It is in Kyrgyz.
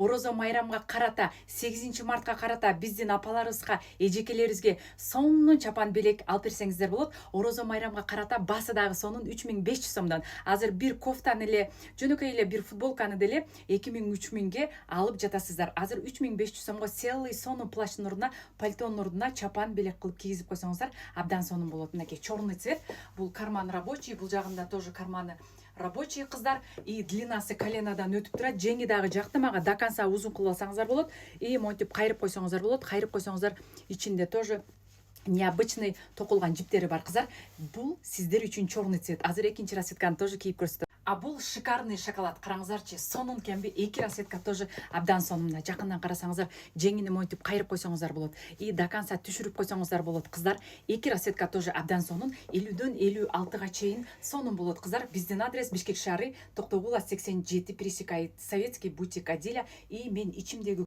Орозо майрамга карата 8 мартка карата биздин апаларыбызга, эжекелерибизге сонун чапан белек алып берсеңиздер болот. Орозо майрамга карата басы дагы сонун 3500 сомдон. Азыр бир кофтаны эле, жөнөкөй эле бир футболканы деле 2000-3000ге алып жатасыздар. Азыр 3500 сомго целый сонун плащтын ордуна, пальтонун ордуна чапан белек кылып кийгизип койсоңуздар абдан сонун болот. Мынакей черный цвет. Бул карман рабочий, бул жагында тоже карманы рабочий кыздар, и длинасы коленадан өтүп турат. Жеңи дагы жакты, мага до конца узун кылып алсаңыздар болот. И монтип кайрып койсоңуздар болот. Кайрып койсоңуздар, ичинде тоже необычный токулган жиптери бар кыздар. Бул сиздер үчүн черный цвет. Азыр экинчи расцветканы тоже кийип көрсөтөм. А бул шикарный шоколад. Караңыздарчы, сонун кемби. Эки расцветка тоже абдан сонун. Жакындан карасаңыздар, жеңини монтип кайрып койсоңуздар болот. И до конца түшүрүп койсоңуздар болот кыздар. Эки расцветка тоже абдан сонун. 50дөн 56га чейин сонун болот кыздар. Биздин адрес Бишкек шаары, Токтогул 87, пересекает Советский, бутик Адиля. И мен ичимдеги